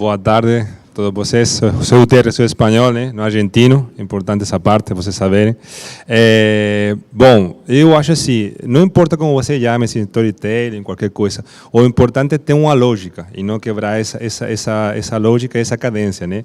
Boa tarde a todos vocês. Sou Gutierrez, sou espanhol, né? Não argentino. É importante essa parte, vocês saberem. Bom, eu acho assim, não importa como você chame, se storytelling, qualquer coisa, o importante é ter uma lógica e não quebrar essa lógica, essa cadência, né?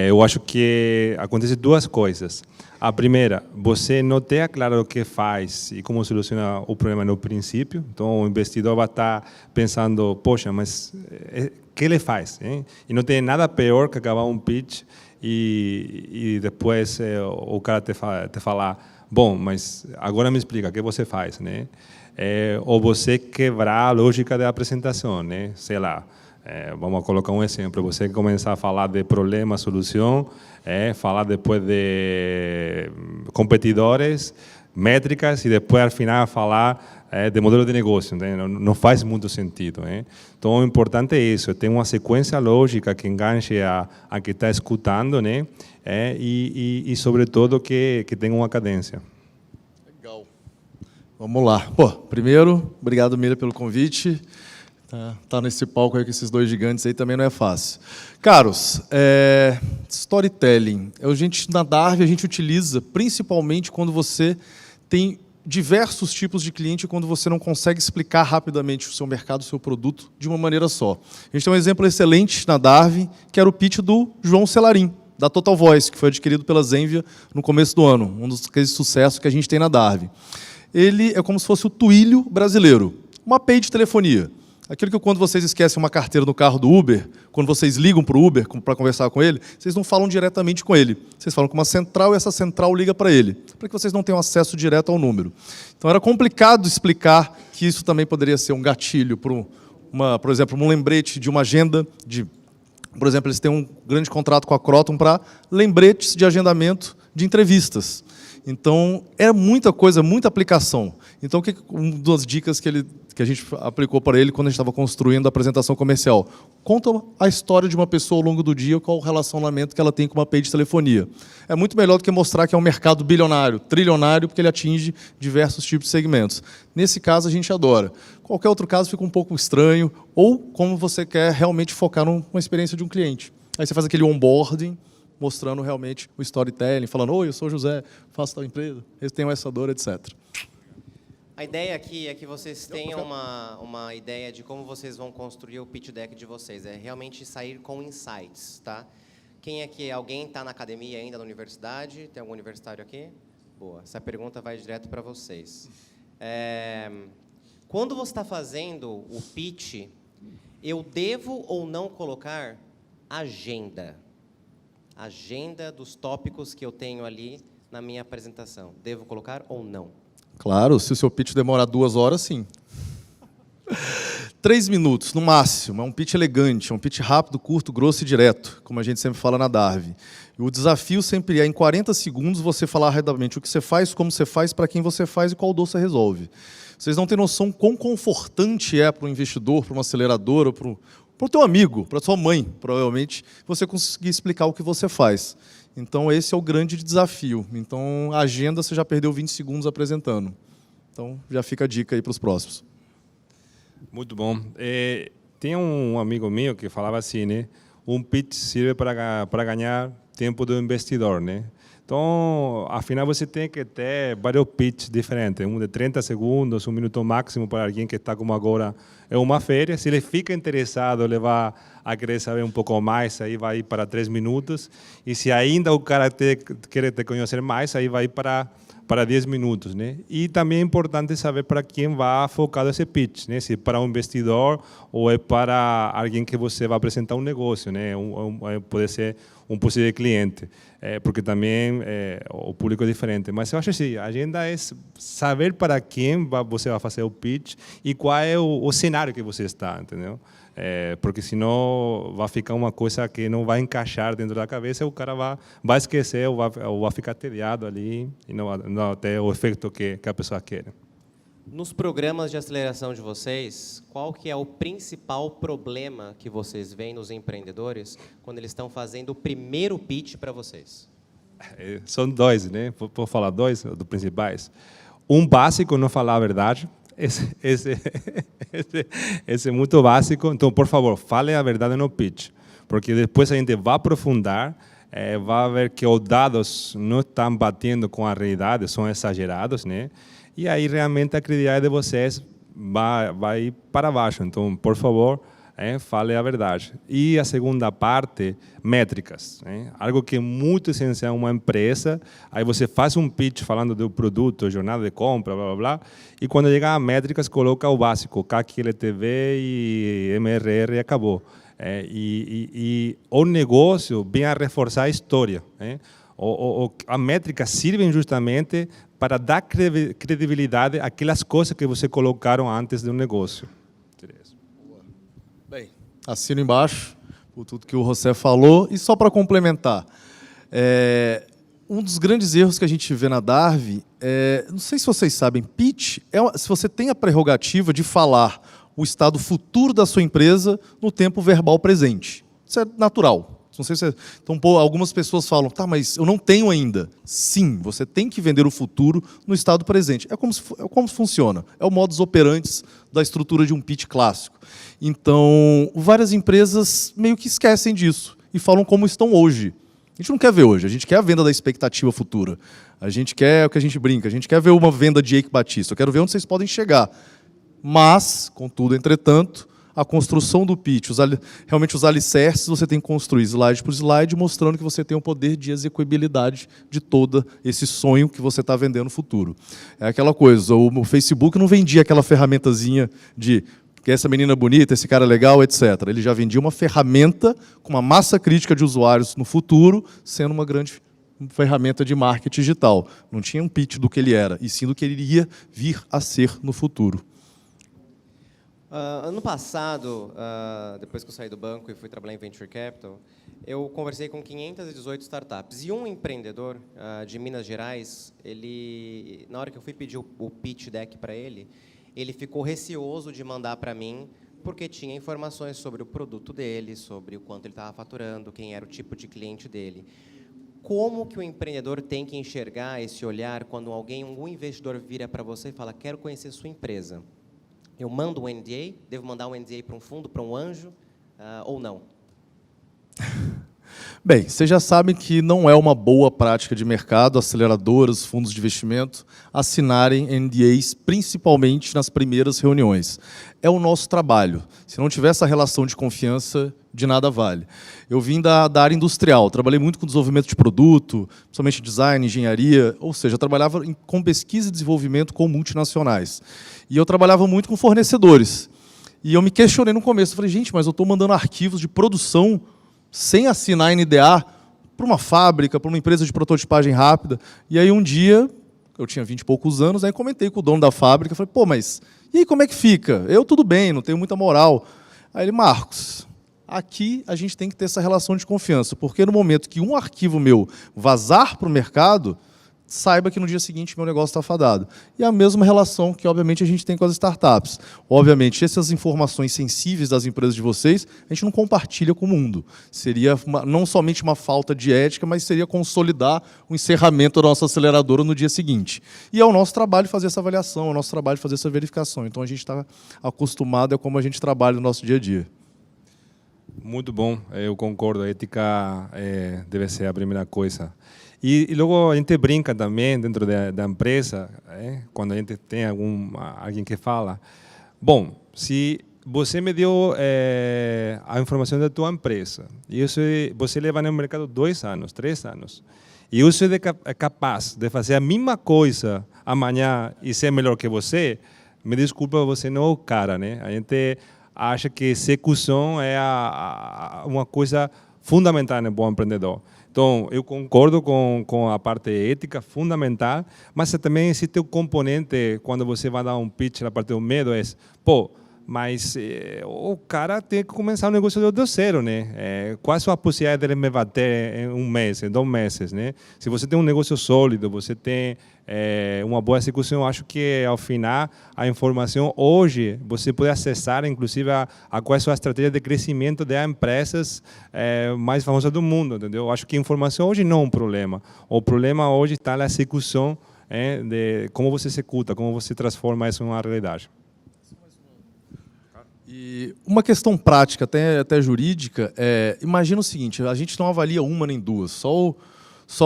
Eu acho que acontece duas coisas. A primeira, você não ter claro o que faz e como soluciona o problema no princípio. Então, o investidor vai estar pensando, poxa, mas o que ele faz? Hein? E não tem nada pior que acabar um pitch e depois o cara te falar, bom, mas agora me explica, o que você faz? Né? Ou você quebrar a lógica da apresentação, né? Sei lá. Vamos colocar um exemplo, você começar a falar de problema, solução, falar depois de competidores, métricas e depois, ao final, falar de modelo de negócio. Não faz muito sentido. Então, o importante é isso, ter uma sequência lógica que enganche a quem está escutando, né? E, sobretudo, que tenha uma cadência. Legal. Vamos lá. Pô, primeiro, obrigado, Mira, pelo convite. Tá nesse palco aí com esses dois gigantes aí também não é fácil. Caros, storytelling. Na Darve a gente utiliza principalmente quando você tem diversos tipos de cliente, quando você não consegue explicar rapidamente o seu mercado, o seu produto, de uma maneira só. A gente tem um exemplo excelente na Darve, que era o pitch do João Celarim, da Total Voice, que foi adquirido pela Zenvia no começo do ano, um dos cases de sucesso que a gente tem na Darve. Ele é como se fosse o Twilio brasileiro, uma API de telefonia. Aquilo que quando vocês esquecem uma carteira no carro do Uber, quando vocês ligam para o Uber para conversar com ele, vocês não falam diretamente com ele. Vocês falam com uma central e essa central liga para ele, para que vocês não tenham acesso direto ao número. Então era complicado explicar que isso também poderia ser um gatilho para, por exemplo, um lembrete de uma agenda. Por exemplo, eles têm um grande contrato com a Croton para lembretes de agendamento de entrevistas. Então, é muita coisa, muita aplicação. Então, uma das dicas que a gente aplicou para ele quando a gente estava construindo a apresentação comercial? Conta a história de uma pessoa ao longo do dia, qual o relacionamento que ela tem com uma API de telefonia. É muito melhor do que mostrar que é um mercado bilionário, trilionário, porque ele atinge diversos tipos de segmentos. Nesse caso, a gente adora. Qualquer outro caso fica um pouco estranho, ou como você quer realmente focar numa experiência de um cliente. Aí você faz aquele onboarding, mostrando realmente o storytelling, falando, oi, eu sou o José, faço tal empresa, eu tenho essa dor, etc. A ideia aqui é que vocês tenham uma ideia de como vocês vão construir o pitch deck de vocês. É realmente sair com insights, tá? Quem aqui, alguém está na academia ainda, na universidade? Tem algum universitário aqui? Boa, essa pergunta vai direto para vocês. Quando você está fazendo o pitch, eu devo ou não colocar agenda? Agenda dos tópicos que eu tenho ali na minha apresentação. Devo colocar ou não? Claro, se o seu pitch demora 2 horas, sim. 3 minutos, no máximo. É um pitch elegante, é um pitch rápido, curto, grosso e direto, como a gente sempre fala na Darve. E o desafio sempre é, em 40 segundos, você falar rapidamente o que você faz, como você faz, para quem você faz e qual dor você resolve. Vocês não têm noção quão confortante é para um investidor, para uma aceleradora, para o teu amigo, para a sua mãe, provavelmente, você conseguir explicar o que você faz. Então, esse é o grande desafio. Então, a agenda, você já perdeu 20 segundos apresentando. Então, já fica a dica aí para os próximos. Muito bom. Tem um amigo meu que falava assim, né? Um pitch serve para ganhar tempo do investidor, né? Então, afinal, você tem que ter vários pitches diferentes. Um de 30 segundos, 1 minuto máximo para alguém que está como agora em uma férias. Se ele fica interessado, ele vai a querer saber um pouco mais, aí vai ir para 3 minutos. E se ainda o cara quer te conhecer mais, aí vai para 10 minutos, né? E também é importante saber para quem vai focado esse pitch, né? Se é para um investidor ou é para alguém que você vai apresentar um negócio, né? Pode ser um possível cliente, porque também o público é diferente. Mas eu acho assim, a agenda é saber para quem você vai fazer o pitch e qual é o cenário que você está, entendeu? Porque senão vai ficar uma coisa que não vai encaixar dentro da cabeça, o cara vai esquecer ou vai ficar tediado ali e não ter o efeito que a pessoa quer. Nos programas de aceleração de vocês, qual que é o principal problema que vocês veem nos empreendedores quando eles estão fazendo o primeiro pitch para vocês? São 2, né? Vou falar 2 dos principais. Um básico, não falar a verdade. Esse é muito básico. Então, por favor, fale a verdade no pitch. porque depois a gente vai aprofundar, vai ver que os dados não estão batendo com a realidade, são exagerados, né? E aí realmente a credibilidade de vocês vai para baixo. Então, por favor, fale a verdade. E a segunda parte, métricas. Algo que é muito essencial em uma empresa. Aí você faz um pitch falando do produto, jornada de compra, blá, blá, blá. E quando chega a métricas, coloca o básico, CAC, LTV e MRR e acabou. E o negócio vem a reforçar a história. A métrica serve justamente para dar credibilidade àquelas coisas que você colocaram antes do negócio. Bem, assino embaixo por tudo que o José falou. E só para complementar, um dos grandes erros que a gente vê na Darwin, não sei se vocês sabem, pitch, se você tem a prerrogativa de falar o estado futuro da sua empresa no tempo verbal presente. Isso é natural. Não sei se então, algumas pessoas falam, tá, mas eu não tenho ainda. Sim, você tem que vender o futuro no estado presente. É como funciona. É o modus operandi da estrutura de um pitch clássico. Então, várias empresas meio que esquecem disso e falam como estão hoje. A gente não quer ver hoje, a gente quer a venda da expectativa futura. A gente quer o que a gente brinca, a gente quer ver uma venda de Eike Batista. Eu quero ver onde vocês podem chegar. Mas, contudo, entretanto, a construção do pitch, realmente os alicerces, você tem que construir slide por slide, mostrando que você tem o poder de execuibilidade de todo esse sonho que você está vendendo no futuro. É aquela coisa, o Facebook não vendia aquela ferramentazinha de que essa menina bonita, esse cara legal, etc. Ele já vendia uma ferramenta com uma massa crítica de usuários no futuro, sendo uma grande ferramenta de marketing digital. Não tinha um pitch do que ele era, e sim do que ele iria vir a ser no futuro. Ano passado, depois que eu saí do banco e fui trabalhar em Venture Capital, eu conversei com 518 startups. E um empreendedor de Minas Gerais, na hora que eu fui pedir o pitch deck para ele ficou receoso de mandar para mim, porque tinha informações sobre o produto dele, sobre o quanto ele estava faturando, quem era o tipo de cliente dele. Como que o empreendedor tem que enxergar esse olhar quando um investidor vira para você e fala, quero conhecer sua empresa? Eu mando um NDA? Devo mandar um NDA para um fundo, para um anjo, ou não? Bem, vocês já sabem que não é uma boa prática de mercado aceleradoras, fundos de investimento, assinarem NDAs, principalmente nas primeiras reuniões. É o nosso trabalho. Se não tiver essa relação de confiança, de nada vale. Eu vim da área industrial, trabalhei muito com desenvolvimento de produto, principalmente design, engenharia, ou seja, eu trabalhava com pesquisa e desenvolvimento com multinacionais. E eu trabalhava muito com fornecedores. E eu me questionei no começo, eu falei, gente, mas eu estou mandando arquivos de produção sem assinar NDA para uma fábrica, para uma empresa de prototipagem rápida. E aí um dia, eu tinha 20 e poucos anos, aí comentei com o dono da fábrica, falei, pô, mas e aí como é que fica? Eu tudo bem, não tenho muita moral. Aí ele, Marcos, aqui a gente tem que ter essa relação de confiança, porque no momento que um arquivo meu vazar para o mercado, saiba que no dia seguinte meu negócio está fadado. E a mesma relação que, obviamente, a gente tem com as startups. Obviamente, essas informações sensíveis das empresas de vocês, a gente não compartilha com o mundo. Seria não somente uma falta de ética, mas seria consolidar o encerramento da nossa aceleradora no dia seguinte. E é o nosso trabalho fazer essa avaliação, é o nosso trabalho fazer essa verificação. Então, a gente está acostumado a como a gente trabalha no nosso dia a dia. Muito bom, eu concordo. A ética deve ser a primeira coisa. E logo a gente brinca também dentro da empresa, quando a gente tem alguém que fala, bom, se você me deu a informação da tua empresa e você leva no mercado 2 anos, 3 anos, e eu sou capaz de fazer a mesma coisa amanhã e ser melhor que você, me desculpa, você não é o cara, né? A gente acha que execução é uma coisa fundamental no bom empreendedor. Então, eu concordo com a parte ética, fundamental, mas também existe o componente, quando você vai dar um pitch, na parte do medo, pô, mas o cara tem que começar um negócio do zero, né? Qual a sua possibilidade dele me bater em 1 mês, em 2 meses, né? Se você tem um negócio sólido, você tem uma boa execução, eu acho que, ao final, a informação hoje, você pode acessar, inclusive, qual é a sua estratégia de crescimento de empresas mais famosas do mundo, entendeu? Eu acho que a informação hoje não é um problema. O problema hoje está na execução, de como você executa, como você transforma isso em uma realidade. E uma questão prática, até jurídica, imagina o seguinte, a gente não avalia uma nem duas, só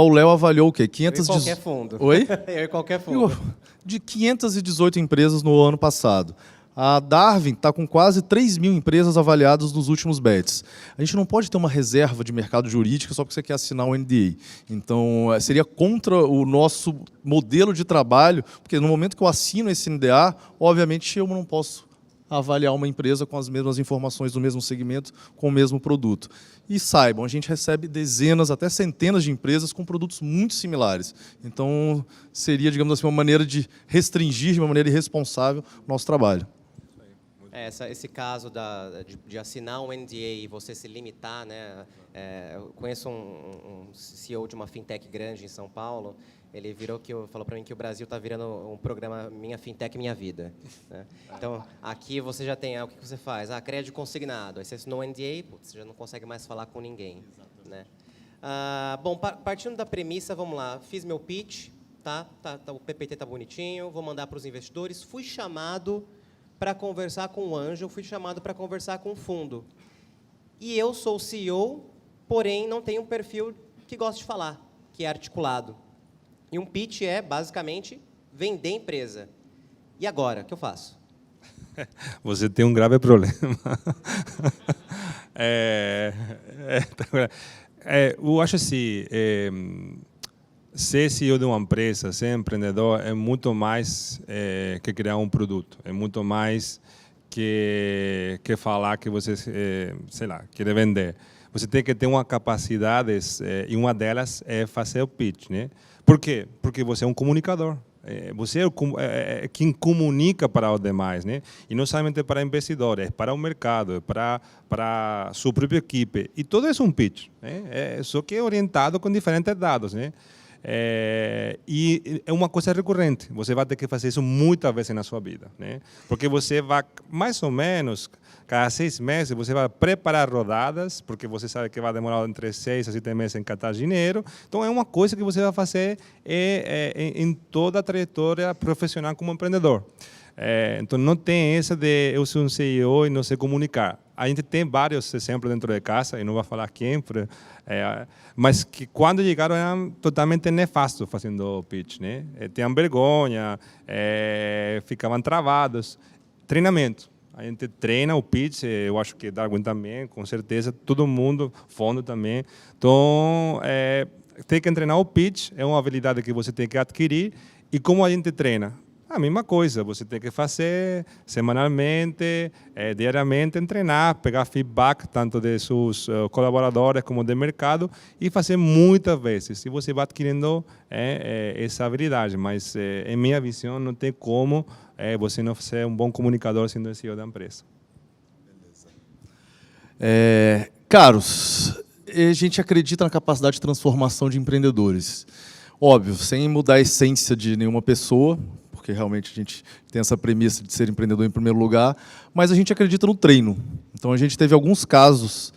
o Léo avaliou o quê? 500 qualquer fundo. Oi? Eu e qualquer fundo. De 518 empresas no ano passado. A Darwin está com quase 3 mil empresas avaliadas nos últimos bets. A gente não pode ter uma reserva de mercado jurídico só porque você quer assinar um NDA. Então, seria contra o nosso modelo de trabalho, porque no momento que eu assino esse NDA, obviamente eu não posso avaliar uma empresa com as mesmas informações do mesmo segmento, com o mesmo produto. E saibam, a gente recebe dezenas, até centenas de empresas com produtos muito similares. Então, seria, digamos assim, uma maneira de restringir, de uma maneira irresponsável, o nosso trabalho. Esse caso de assinar um NDA e você se limitar, né? Eu conheço um CEO de uma fintech grande em São Paulo. Ele falou para mim que o Brasil está virando um programa Minha Fintech Minha Vida. Né? Então, aqui você já tem, o que você faz? Crédito consignado. Aí você assinou um NDA, você já não consegue mais falar com ninguém. Né? Bom, partindo da premissa, vamos lá. Fiz meu pitch, o PPT está bonitinho, vou mandar para os investidores. Fui chamado para conversar com o anjo, fui chamado para conversar com o fundo. E eu sou o CEO, porém não tenho um perfil que gosta de falar, que é articulado. E um pitch é, basicamente, vender empresa. E agora, o que eu faço? Você tem um grave problema. Eu acho assim, ser CEO de uma empresa, ser empreendedor, é muito mais que criar um produto. É muito mais que falar que você, sei lá, quer vender. Você tem que ter uma capacidade, e uma delas é fazer o pitch, né? Por quê? Porque você é um comunicador. Você é quem comunica para os demais, né? E não somente para investidores, é para o mercado, é para a sua própria equipe. E tudo isso é um pitch, né? Só que é orientado com diferentes dados, né? E é uma coisa recorrente. Você vai ter que fazer isso muitas vezes na sua vida, né? Porque você vai, mais ou menos, cada 6 meses, você vai preparar rodadas, porque você sabe que vai demorar entre 6 a 7 meses em catar dinheiro. Então, é uma coisa que você vai fazer em toda a trajetória profissional como empreendedor. Então, não tem essa de eu ser um CEO e não sei comunicar. A gente tem vários exemplos dentro de casa, e não vou falar quem, mas que quando chegaram eram totalmente nefastos fazendo pitch, né? Tinham vergonha, ficavam travados. Treinamento. A gente treina o pitch, eu acho que Darwin também, com certeza, todo mundo, fundo também. Então, tem que treinar o pitch, é uma habilidade que você tem que adquirir. E como a gente treina? A mesma coisa, você tem que fazer semanalmente, diariamente, treinar, pegar feedback tanto de seus colaboradores como do mercado e fazer muitas vezes. E você vai adquirindo essa habilidade, mas em minha visão não tem como você não ser um bom comunicador sendo o CEO da empresa. Beleza. Caros, a gente acredita na capacidade de transformação de empreendedores. Óbvio, sem mudar a essência de nenhuma pessoa, porque realmente a gente tem essa premissa de ser empreendedor em primeiro lugar, mas a gente acredita no treino. Então, a gente teve alguns casos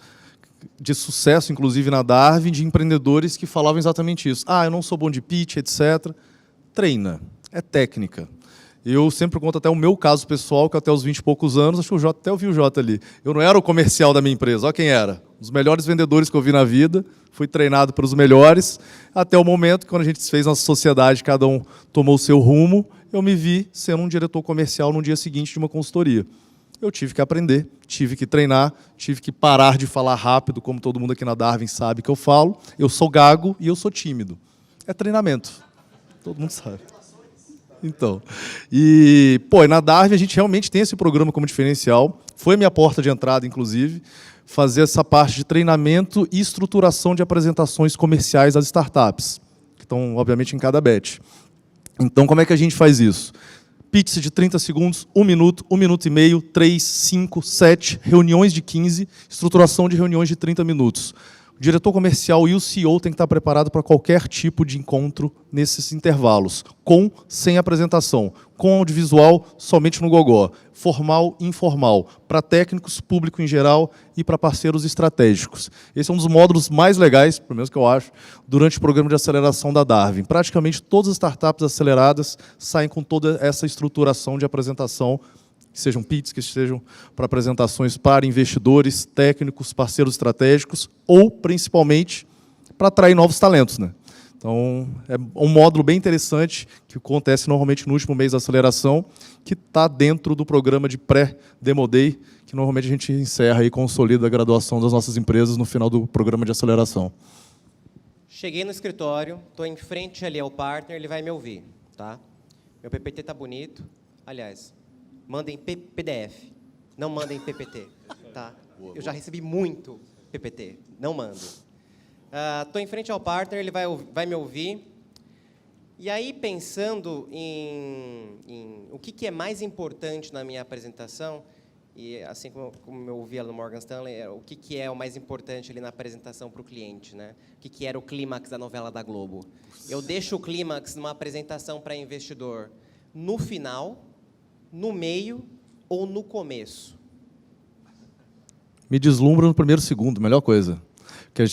de sucesso, inclusive na Darwin, de empreendedores que falavam exatamente isso. Eu não sou bom de pitch, etc. Treina, é técnica. Eu sempre conto até o meu caso pessoal, que até os 20 e poucos anos, acho que o Jota, até ouvi o Jota ali, eu não era o comercial da minha empresa, olha quem era. Os melhores vendedores que eu vi na vida, fui treinado pelos melhores, até o momento que, quando a gente fez nossa sociedade, cada um tomou o seu rumo, eu me vi sendo um diretor comercial no dia seguinte de uma consultoria. Eu tive que aprender, tive que treinar, tive que parar de falar rápido, como todo mundo aqui na Darwin sabe que eu falo. Eu sou gago e eu sou tímido. É treinamento. Todo mundo sabe. Então, e na Darwin a gente realmente tem esse programa como diferencial. Foi minha porta de entrada, inclusive, fazer essa parte de treinamento e estruturação de apresentações comerciais às startups, que estão, obviamente, em cada batch. Então, como é que a gente faz isso? Pitch de 30 segundos, 1 minuto, 1 minuto e meio, 3, 5, 7, reuniões de 15, estruturação de reuniões de 30 minutos. O diretor comercial e o CEO têm que estar preparados para qualquer tipo de encontro nesses intervalos, com, sem apresentação, com audiovisual, somente no gogó, formal e informal, para técnicos, público em geral e para parceiros estratégicos. Esse é um dos módulos mais legais, pelo menos que eu acho, durante o programa de aceleração da Darwin. Praticamente todas as startups aceleradas saem com toda essa estruturação de apresentação que sejam pitches, que sejam para apresentações para investidores, técnicos, parceiros estratégicos, ou, principalmente, para atrair novos talentos, né? Então, é um módulo bem interessante, que acontece normalmente no último mês da aceleração, que está dentro do programa de pré-Demo Day, que normalmente a gente encerra e consolida a graduação das nossas empresas no final do programa de aceleração. Cheguei no escritório, estou em frente ali ao partner, ele vai me ouvir, tá? Meu PPT está bonito. Aliás, mandem PDF, não mandem PPT, tá? Eu já recebi muito PPT, não mando. Estou em frente ao partner, ele vai me ouvir. E aí, pensando em o que é mais importante na minha apresentação, e assim como eu ouvi no Morgan Stanley, o que é o mais importante ali na apresentação para o cliente, né? O que era o clímax da novela da Globo? Eu deixo o clímax numa apresentação para investidor no final, no meio ou no começo? Me deslumbra no primeiro segundo, melhor coisa. Que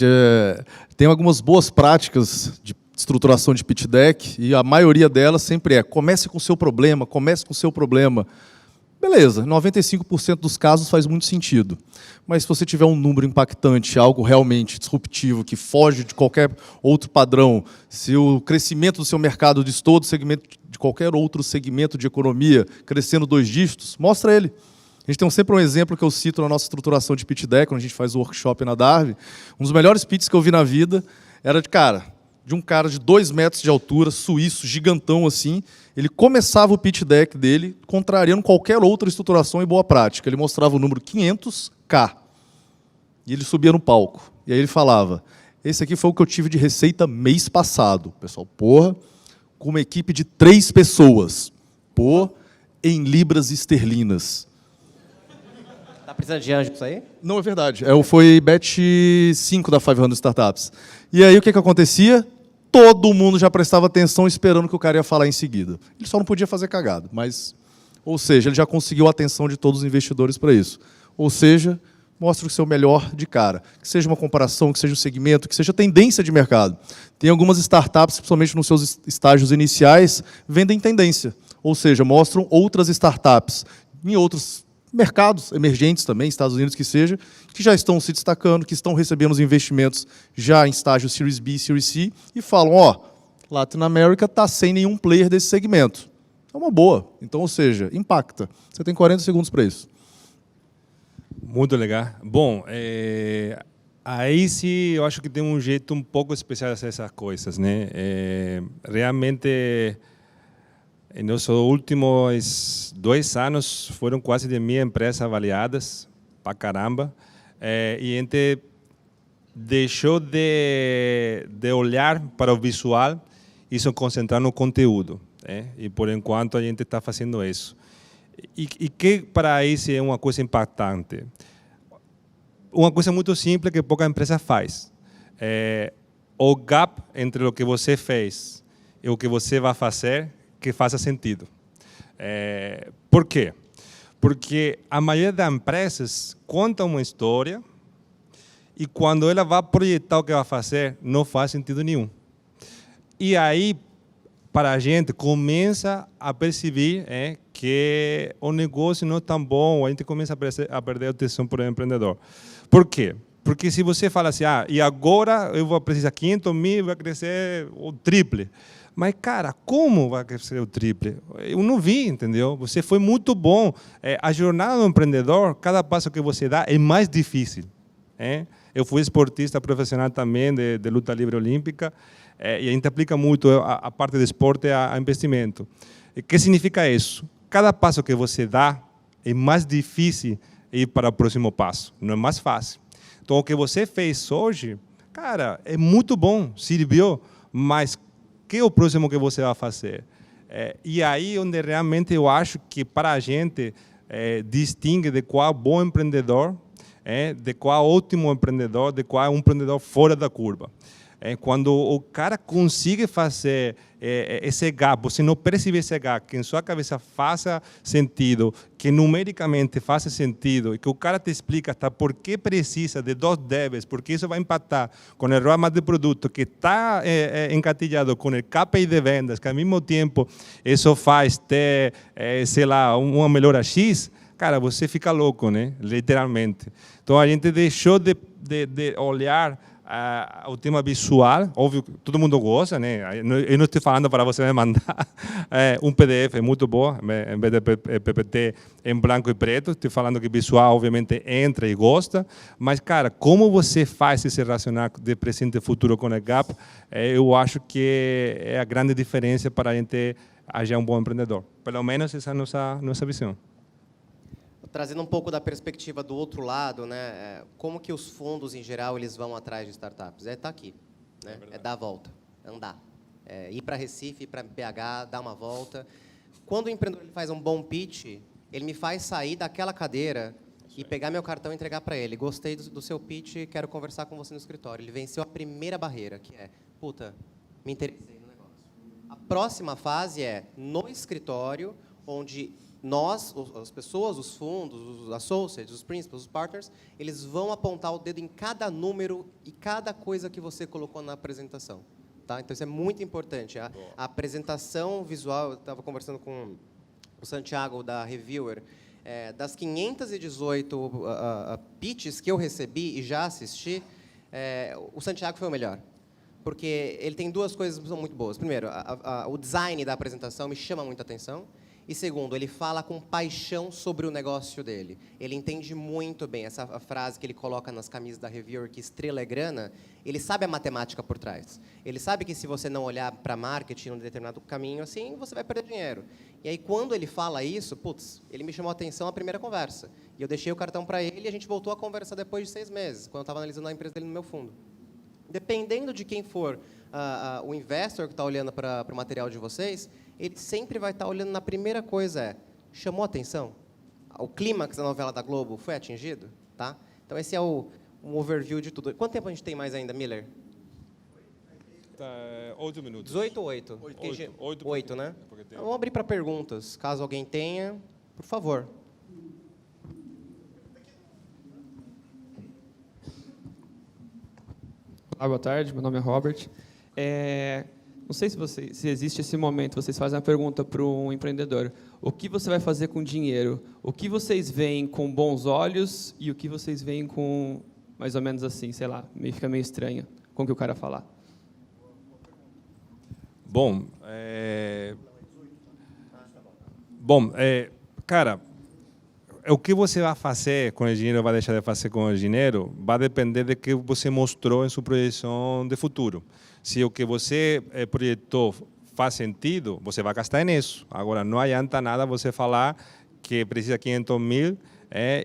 tem algumas boas práticas de estruturação de pitch deck e a maioria delas sempre comece com o seu problema, comece com o seu problema. Beleza, 95% dos casos faz muito sentido. Mas se você tiver um número impactante, algo realmente disruptivo, que foge de qualquer outro padrão, se o crescimento do seu mercado de todo segmento, de qualquer outro segmento de economia, crescendo 2 dígitos, mostra ele. A gente tem sempre um exemplo que eu cito na nossa estruturação de pitch deck, quando a gente faz o workshop na Darwin. Um dos melhores pitches que eu vi na vida era de um cara de 2 metros de altura, suíço, gigantão assim. Ele começava o pitch deck dele contrariando qualquer outra estruturação e boa prática. Ele mostrava o número 500K. E ele subia no palco. E aí ele falava, esse aqui foi o que eu tive de receita mês passado. Pessoal, porra, com uma equipe de 3 pessoas. Em libras esterlinas. Tá precisando de anjo para isso aí? Não, é verdade. Foi batch 5 da 500 Startups. E aí o que acontecia? Todo mundo já prestava atenção esperando o que o cara ia falar em seguida. Ele só não podia fazer cagada, mas... Ou seja, ele já conseguiu a atenção de todos os investidores para isso. Ou seja, mostra o seu melhor de cara. Que seja uma comparação, que seja um segmento, que seja tendência de mercado. Tem algumas startups, principalmente nos seus estágios iniciais, vendem tendência. Ou seja, mostram outras startups em outros mercados emergentes também, Estados Unidos que seja, que já estão se destacando, que estão recebendo os investimentos já em estágio Series B, Series C, e falam, Latin America está sem nenhum player desse segmento. É uma boa. Então, ou seja, impacta. Você tem 40 segundos para isso. Muito legal. Bom, aí sim eu acho que tem um jeito um pouco especial de fazer essas coisas, né? Realmente, nos últimos 2 anos, foram quase 10.000 empresas avaliadas, pra caramba, e a gente deixou de olhar para o visual e se concentrar no conteúdo. E, por enquanto, a gente está fazendo isso. E que para isso é uma coisa impactante? Uma coisa muito simples que pouca empresa faz. O gap entre o que você fez e o que você vai fazer que faça sentido. Por quê? Porque a maioria das empresas conta uma história e quando ela vai projetar o que vai fazer, não faz sentido nenhum. E aí, para a gente, começa a perceber que o negócio não é tão bom, a gente começa a perder a atenção por empreendedor. Por quê? Porque se você fala assim, e agora eu vou precisar 500 mil, vai crescer o triple. Mas, cara, como vai crescer o triple? Eu não vi, entendeu? Você foi muito bom. A jornada do empreendedor, cada passo que você dá é mais difícil. Eu fui esportista profissional também de luta livre olímpica, e a gente aplica muito a parte de esporte a investimento. O que significa isso? Cada passo que você dá é mais difícil ir para o próximo passo, não é mais fácil. Então, o que você fez hoje, cara, é muito bom, serviu, mas que é o próximo que você vai fazer? E aí onde realmente eu acho que para a gente distingue de qual bom empreendedor, de qual ótimo empreendedor, de qual é um empreendedor fora da curva. Quando o cara consegue fazer esse gap, você não percebe esse gap, que em sua cabeça faça sentido, que numericamente faça sentido, e que o cara te explica até por que precisa de 2 devs, porque isso vai impactar com o roadmap de produto, que está encatilhado com o KPI de vendas, que ao mesmo tempo isso faz ter, sei lá, uma melhora X. cara, você fica louco, né? Literalmente. Então a gente deixou de olhar o tema visual, óbvio, todo mundo gosta, né? Eu não estou falando para você me mandar um PDF muito bom, em vez de PPT em branco e preto, estou falando que visual, obviamente, entra e gosta, mas, cara, como você faz esse racional de presente e futuro com a Gap, eu acho que é a grande diferença para a gente agir um bom empreendedor. Pelo menos essa é a nossa visão. Trazendo um pouco da perspectiva do outro lado, né, como que os fundos, em geral, eles vão atrás de startups? Tá aqui, né? Dar a volta, andar. Ir para Recife, ir para BH, dar uma volta. Quando o empreendedor faz um bom pitch, ele me faz sair daquela cadeira e pegar meu cartão e entregar para ele. Gostei do seu pitch, quero conversar com você no escritório. Ele venceu a primeira barreira, que é, puta, me interessei no negócio. A próxima fase é no escritório, onde nós, as pessoas, os fundos, os associates, os principals, os partners, eles vão apontar o dedo em cada número e cada coisa que você colocou na apresentação. Tá? Então, isso é muito importante. A apresentação visual, eu estava conversando com o Santiago, da Reviewer, das 518 pitches que eu recebi e já assisti, o Santiago foi o melhor. Porque ele tem duas coisas que são muito boas. Primeiro, o design da apresentação me chama muita atenção. E segundo, ele fala com paixão sobre o negócio dele. Ele entende muito bem essa frase que ele coloca nas camisas da Reviewer, que estrela é grana. Ele sabe a matemática por trás. Ele sabe que se você não olhar para marketing num determinado caminho, assim, você vai perder dinheiro. E aí, quando ele fala isso, putz, ele me chamou a atenção na primeira conversa. E eu deixei o cartão para ele e a gente voltou a conversar depois de 6 meses, quando eu estava analisando a empresa dele no meu fundo. Dependendo de quem for o investor que está olhando para o material de vocês, ele sempre vai estar olhando na primeira coisa, chamou a atenção? O clímax da novela da Globo foi atingido? Tá? Então, esse é um overview de tudo. Quanto tempo a gente tem mais ainda, Miller? 8 minutos. 18 ou 8? 8, né? Então, vamos abrir para perguntas. Caso alguém tenha, por favor. Olá, boa tarde. Meu nome é Robert. Não sei se existe esse momento, vocês fazem uma pergunta para um empreendedor. O que você vai fazer com dinheiro? O que vocês veem com bons olhos e o que vocês veem com, mais ou menos assim, sei lá, fica meio estranho com o que o cara falar? Bom, cara, o que você vai fazer com o dinheiro, vai deixar de fazer com o dinheiro, vai depender do que você mostrou em sua projeção de futuro. Se o que você projetou faz sentido, você vai gastar nisso. Agora, não adianta nada você falar que precisa 500 mil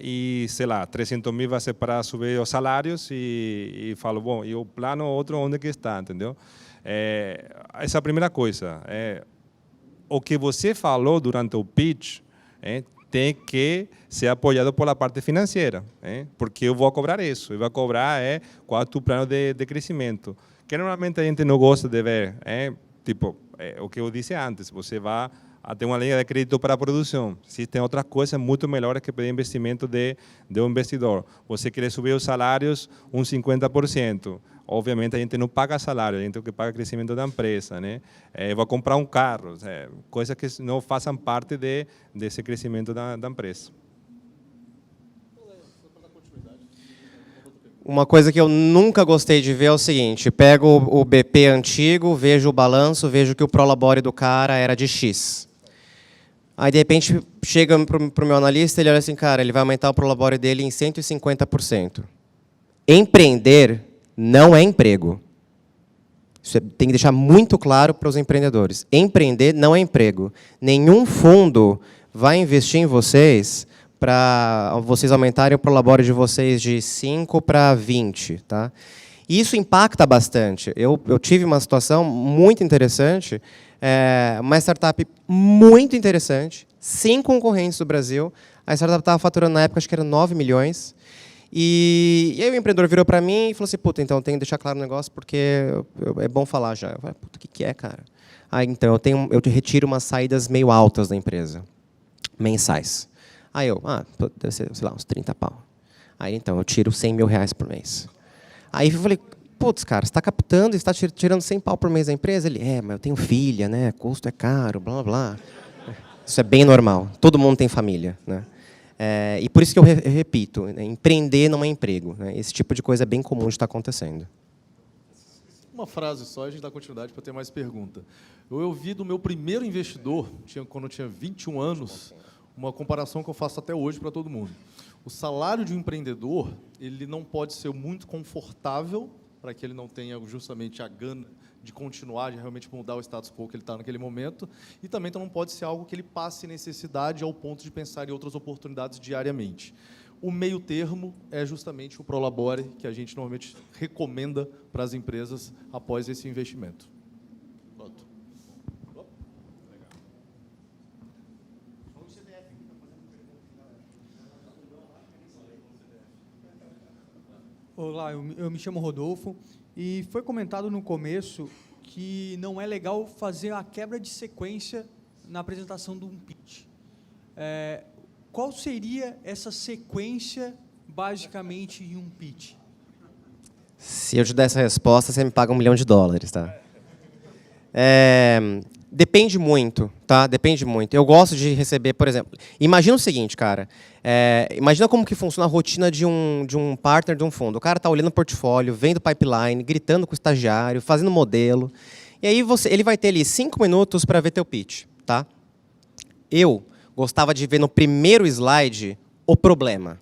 e, sei lá, 300 mil vai ser para subir os salários e falo, bom, e o plano outro onde que está, entendeu? Essa é a primeira coisa. O que você falou durante o pitch tem que ser apoiado por a parte financeira, porque eu vou cobrar isso. Eu vou cobrar qual é o teu plano de crescimento. Que normalmente a gente não gosta de ver, tipo, o que eu disse antes, você vai ter uma linha de crédito para a produção. Existem outras coisas muito melhores que pedir investimento de um investidor. Você quer subir os salários 50%. Obviamente, a gente não paga salário, a gente tem que pagar crescimento da empresa, né? Vou comprar um carro, coisas que não façam parte desse crescimento da empresa. Uma coisa que eu nunca gostei de ver é o seguinte, pego o BP antigo, vejo o balanço, vejo que o Prolabore do cara era de X. Aí, de repente, chega para o meu analista, ele olha assim, cara, ele vai aumentar o Prolabore dele em 150%. Empreender não é emprego. Isso tem que deixar muito claro para os empreendedores. Empreender não é emprego. Nenhum fundo vai investir em vocês para vocês aumentarem o Prolabore de vocês de 5 para 20. Tá? E isso impacta bastante. Eu tive uma situação muito interessante, uma startup muito interessante, 5 concorrentes do Brasil. A startup estava faturando na época, acho que era 9 milhões. E aí o empreendedor virou para mim e falou assim, puta, então eu tenho que deixar claro o negócio porque é bom falar já. Eu falei, puta, o que é, cara? Aí então eu retiro umas saídas meio altas da empresa, mensais. Aí eu, deve ser, sei lá, uns 30 pau. Aí então eu tiro 100 mil reais por mês. Aí eu falei, putz, cara, você está captando e está tirando 100 pau por mês da empresa? Ele, mas eu tenho filha, né? Custo é caro, blá, blá, blá. Isso é bem normal. Todo mundo tem família, né? E por isso que eu repito, né, empreender não é emprego, né? Esse tipo de coisa é bem comum de estar acontecendo. Uma frase só, a gente dá continuidade para ter mais pergunta. Eu ouvi do meu primeiro investidor, quando eu tinha 21 anos, uma comparação que eu faço até hoje para todo mundo. O salário de um empreendedor, ele não pode ser muito confortável, para que ele não tenha justamente a gana de continuar, de realmente mudar o status quo que ele está naquele momento, e também não pode ser algo que ele passe necessidade ao ponto de pensar em outras oportunidades diariamente. O meio termo é justamente o Prolabore, que a gente normalmente recomenda para as empresas após esse investimento. Pronto. Olá, eu me chamo Rodolfo, e foi comentado no começo que não é legal fazer a quebra de sequência na apresentação de um pitch. Qual seria essa sequência, basicamente, em um pitch? Se eu te der essa resposta, você me paga $1 milhão, tá? Depende muito, tá? Depende muito. Eu gosto de receber, por exemplo... Imagina o seguinte, cara. Imagina como que funciona a rotina de um partner de um fundo. O cara está olhando o portfólio, vendo pipeline, gritando com o estagiário, fazendo modelo. E aí ele vai ter ali 5 minutos para ver teu pitch, tá? Eu gostava de ver no primeiro slide o problema.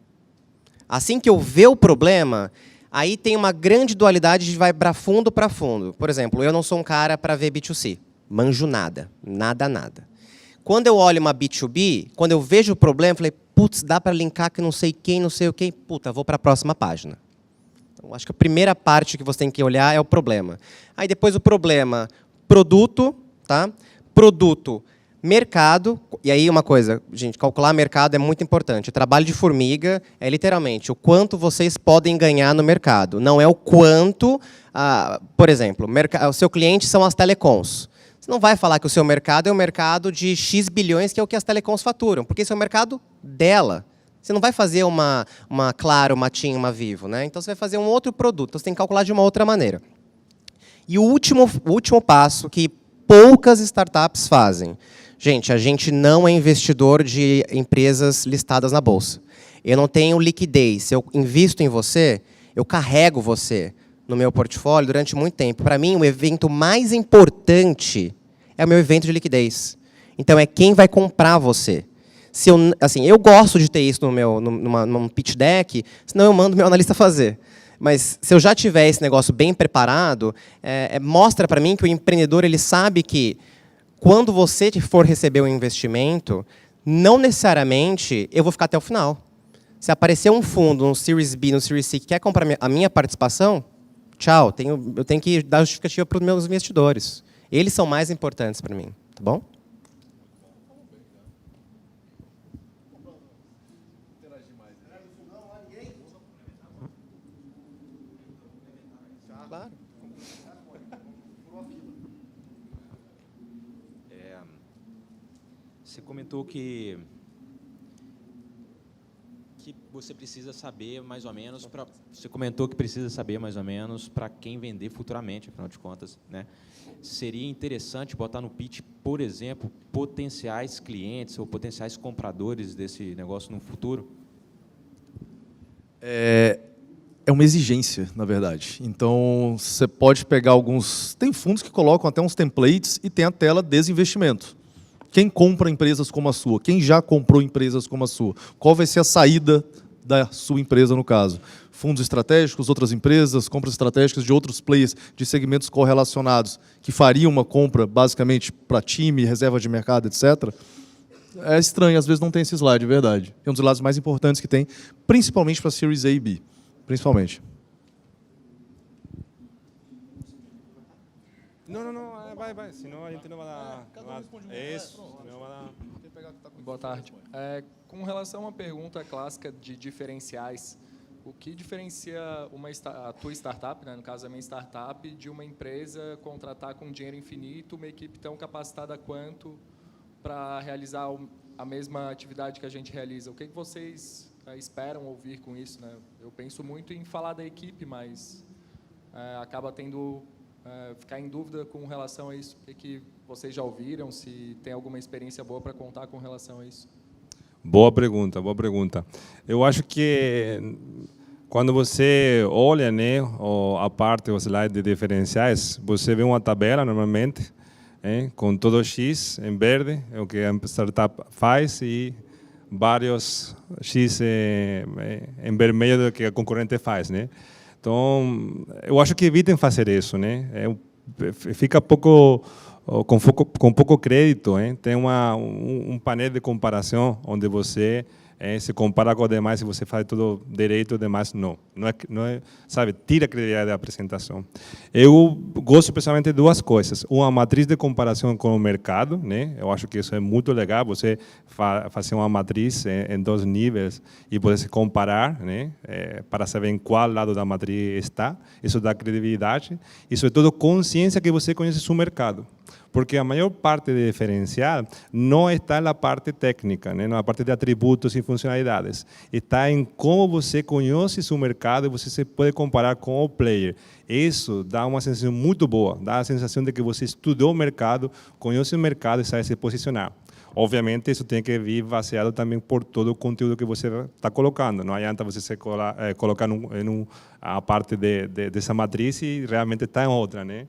Assim que eu ver o problema, aí tem uma grande dualidade de vai para fundo para fundo. Por exemplo, eu não sou um cara para ver B2C. Manjo nada. Nada. Quando eu olho uma B2B, quando eu vejo o problema, eu falei, putz, dá para linkar que não sei quem, não sei o quê. Puta, vou para a próxima página. Então, acho que a primeira parte que você tem que olhar é o problema. Aí depois o problema, produto, tá? Produto, mercado. E aí uma coisa, gente, calcular mercado é muito importante. O trabalho de formiga é literalmente o quanto vocês podem ganhar no mercado. Não é o quanto, por exemplo, o seu cliente são as telecoms. Você não vai falar que o seu mercado é um mercado de X bilhões, que é o que as telecoms faturam, porque esse é o mercado dela. Você não vai fazer uma Claro, uma TIM, uma Vivo, né? Então você vai fazer um outro produto. Então você tem que calcular de uma outra maneira. E o último passo que poucas startups fazem. Gente, a gente não é investidor de empresas listadas na bolsa. Eu não tenho liquidez. Se eu invisto em você, eu carrego você no meu portfólio durante muito tempo. Para mim, o evento mais importante é o meu evento de liquidez. Então, é quem vai comprar você. Se eu gosto de ter isso num pitch deck, senão eu mando meu analista fazer. Mas se eu já tiver esse negócio bem preparado, mostra para mim que o empreendedor ele sabe que quando você for receber um investimento, não necessariamente eu vou ficar até o final. Se aparecer um fundo, um Series B, no Series C, que quer comprar a minha participação, tchau, eu tenho que dar justificativa para os meus investidores. Eles são mais importantes para mim, tá bom? Claro. Você comentou que você precisa saber mais ou menos para quem vender futuramente, afinal de contas, né? Seria interessante botar no pitch, por exemplo, potenciais clientes ou potenciais compradores desse negócio no futuro? É uma exigência, na verdade. Então, você pode pegar alguns... Tem fundos que colocam até uns templates e tem a tela desinvestimento. Quem compra empresas como a sua? Quem já comprou empresas como a sua? Qual vai ser a saída da sua empresa, no caso? Fundos estratégicos, outras empresas, compras estratégicas de outros players de segmentos correlacionados que fariam uma compra, basicamente, para time, reserva de mercado, etc. É estranho, às vezes não tem esse slide, é verdade. É um dos slides mais importantes que tem, principalmente para Series A e B. Principalmente. Não, vai. Senão a gente não vai dar... Isso. Boa tarde. Com relação a uma pergunta clássica de diferenciais, o que diferencia a tua startup, né, no caso a minha startup, de uma empresa contratar com dinheiro infinito uma equipe tão capacitada quanto para realizar a mesma atividade que a gente realiza? O que vocês esperam ouvir com isso, né? Eu penso muito em falar da equipe, mas acaba tendo ficar em dúvida com relação a isso. O que vocês já ouviram? Se tem alguma experiência boa para contar com relação a isso? Boa pergunta, boa pergunta. Eu acho que quando você olha, né, a parte, o slide de diferenciais, você vê uma tabela normalmente, com todo X em verde, é o que a startup faz, e vários X em vermelho do que a concorrente faz, né? Então, eu acho que evitem fazer isso, né? Fica pouco com pouco crédito, hein? Tem um painel de comparação onde você se compara com os demais, se você faz tudo direito, os demais não é, sabe, tira a credibilidade da apresentação. Eu gosto principalmente de duas coisas: uma matriz de comparação com o mercado, né? Eu acho que isso é muito legal, você fazer uma matriz em dois níveis e poder se comparar, né? Para saber em qual lado da matriz está. Isso dá credibilidade e, sobretudo, consciência que você conhece o seu mercado. Porque a maior parte de diferencial não está na parte técnica, né? Na parte de atributos e funcionalidades. Está em como você conhece seu mercado e você se pode comparar com o player. Isso dá uma sensação muito boa, dá a sensação de que você estudou o mercado, conhece o mercado e sabe se posicionar. Obviamente, isso tem que vir baseado também por todo o conteúdo que você está colocando. Não adianta você colocar a parte dessa matriz e realmente está em outra, né?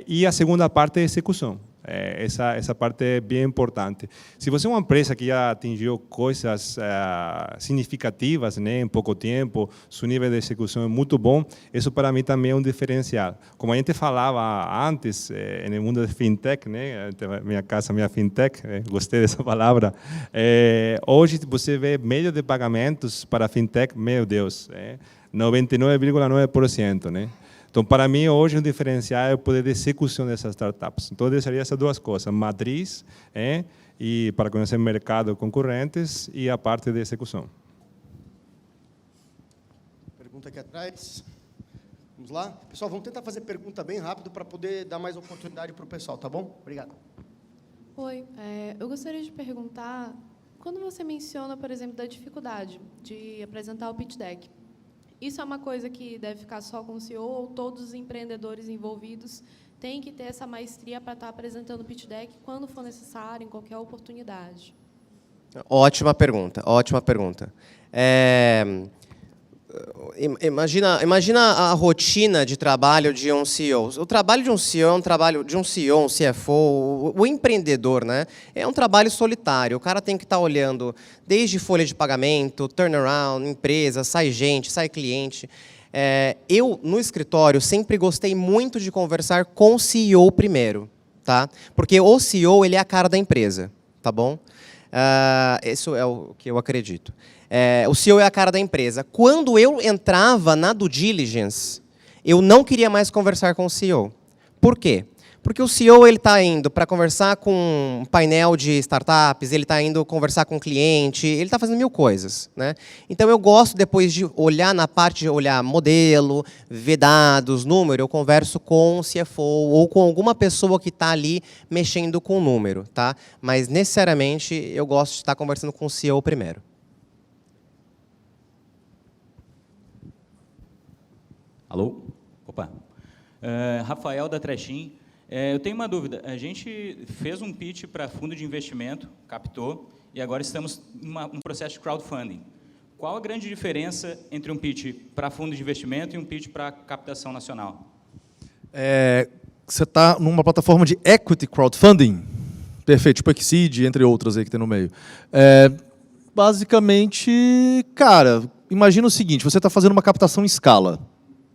E a segunda parte é a execução. Essa parte é bem importante. Se você é uma empresa que já atingiu coisas significativas, né, em pouco tempo, seu nível de execução é muito bom, isso para mim também é um diferencial. Como a gente falava antes, no mundo de fintech, né, minha casa, minha fintech, gostei dessa palavra, hoje você vê meios de pagamentos para fintech, meu Deus, 99,9%, né? Então, para mim, hoje, o diferencial é o poder de execução dessas startups. Então, eu deixaria essas duas coisas: matriz, e para conhecer o mercado concorrentes, e a parte de execução. Pergunta aqui atrás. Vamos lá? Pessoal, vamos tentar fazer pergunta bem rápido para poder dar mais oportunidade para o pessoal, tá bom? Obrigado. Oi, eu gostaria de perguntar, quando você menciona, por exemplo, da dificuldade de apresentar o pitch deck, isso é uma coisa que deve ficar só com o CEO ou todos os empreendedores envolvidos têm que ter essa maestria para estar apresentando o pitch deck quando for necessário, em qualquer oportunidade? Ótima pergunta, ótima pergunta. Imagina a rotina de trabalho de um CEO. O trabalho de um CEO é um trabalho de um CEO, um CFO, o empreendedor, né? É um trabalho solitário. O cara tem que estar olhando desde folha de pagamento, turnaround, empresa, sai gente, sai cliente. Eu, no escritório, sempre gostei muito de conversar com o CEO primeiro, tá? Porque o CEO, ele é a cara da empresa, tá bom? Isso é o que eu acredito. O CEO é a cara da empresa. Quando eu entrava na due diligence, eu não queria mais conversar com o CEO. Por quê? Porque o CEO está indo para conversar com um painel de startups, ele está indo conversar com um cliente, ele está fazendo mil coisas, né? Então, eu gosto, depois de olhar na parte de olhar modelo, ver dados, número, eu converso com o CFO ou com alguma pessoa que está ali mexendo com o número, tá? Mas, necessariamente, eu gosto de estar conversando com o CEO primeiro. Alô? Opa. Rafael, da Trechim. Eu tenho uma dúvida. A gente fez um pitch para fundo de investimento, captou, e agora estamos num processo de crowdfunding. Qual a grande diferença entre um pitch para fundo de investimento e um pitch para captação nacional? Você está numa plataforma de equity crowdfunding? Perfeito, tipo Exceed, entre outras aí que tem no meio. Basicamente, cara, imagina o seguinte, você está fazendo uma captação em escala.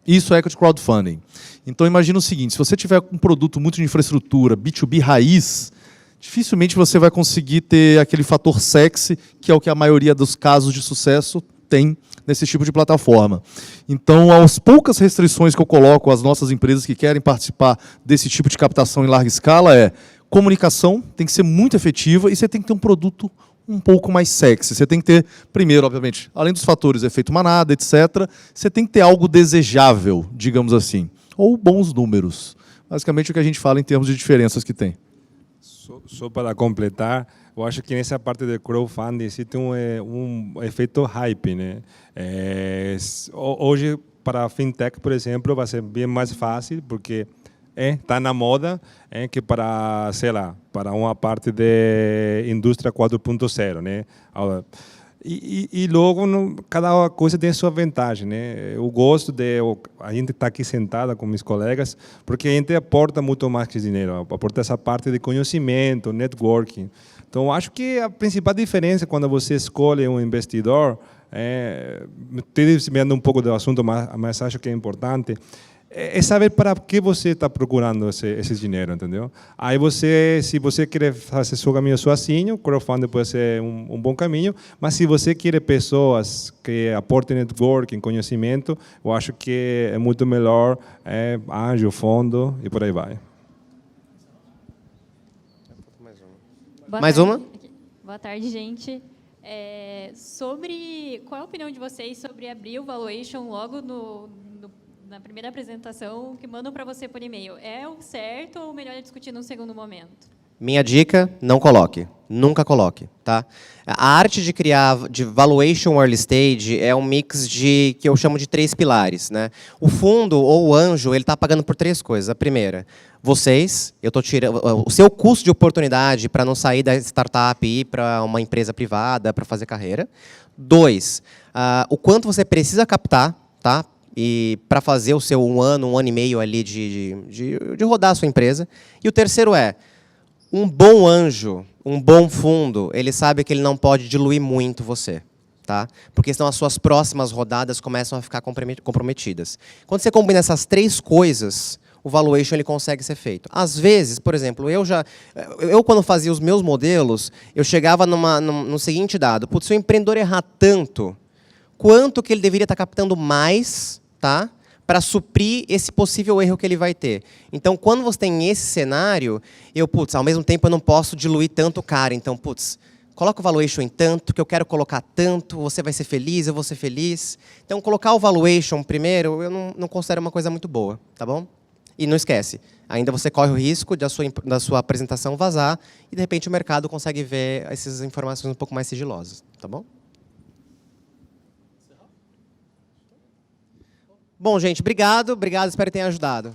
Isso é equity crowdfunding. Então, imagina o seguinte, se você tiver um produto muito de infraestrutura, B2B raiz, dificilmente você vai conseguir ter aquele fator sexy, que é o que a maioria dos casos de sucesso tem nesse tipo de plataforma. Então, as poucas restrições que eu coloco às nossas empresas que querem participar desse tipo de captação em larga escala comunicação tem que ser muito efetiva e você tem que ter um produto um pouco mais sexy. Você tem que ter, primeiro, obviamente, além dos fatores efeito manada, etc., você tem que ter algo desejável, digamos assim, ou bons números. Basicamente, o que a gente fala em termos de diferenças que tem. Só para completar, eu acho que nessa parte de crowdfunding existe um efeito hype, né? Hoje, para a fintech, por exemplo, vai ser bem mais fácil, porque está na moda, que para, sei lá, para uma parte de indústria 4.0, né? E logo, cada coisa tem a sua vantagem, né? Eu gosto de a gente estar aqui sentada com meus colegas, porque a gente aporta muito mais que dinheiro, aporta essa parte de conhecimento, networking. Então, acho que a principal diferença quando você escolhe um investidor, estou desviando um pouco do assunto, mas acho que é importante, é saber para que você está procurando esse dinheiro, entendeu? Aí se você quer fazer seu caminho sozinho, crowdfunding pode ser um bom caminho, mas se você quer pessoas que aportem networking, conhecimento, eu acho que é muito melhor anjo, fundo e por aí vai. Mais uma? Aqui. Boa tarde, gente. Qual é a opinião de vocês sobre abrir o valuation logo na primeira apresentação que mandam para você por e-mail? É o certo ou melhor é discutir num segundo momento? Minha dica, não coloque. Nunca coloque, tá? A arte de criar de valuation early stage é um mix que eu chamo de 3 pilares, né? O fundo ou o anjo, ele está pagando por 3 coisas. A primeira, vocês, eu estou tirando o seu custo de oportunidade para não sair da startup e ir para uma empresa privada para fazer carreira. 2, o quanto você precisa captar, tá? E para fazer o seu um ano e meio ali de rodar a sua empresa. E o terceiro um bom anjo, um bom fundo, ele sabe que ele não pode diluir muito você, tá? Porque senão as suas próximas rodadas começam a ficar comprometidas. Quando você combina essas 3 coisas, o valuation ele consegue ser feito. Às vezes, por exemplo, eu quando fazia os meus modelos, eu chegava no seguinte dado: putz, se o empreendedor errar tanto, quanto que ele deveria estar captando mais, tá? Para suprir esse possível erro que ele vai ter. Então, quando você tem esse cenário, ao mesmo tempo eu não posso diluir tanto o cara. Então, coloca o valuation em tanto, que eu quero colocar tanto, você vai ser feliz, eu vou ser feliz. Então, colocar o valuation primeiro, eu não considero uma coisa muito boa, tá bom? E não esquece, ainda você corre o risco da sua apresentação vazar e, de repente, o mercado consegue ver essas informações um pouco mais sigilosas, tá bom? Bom, gente, obrigado, espero que tenha ajudado.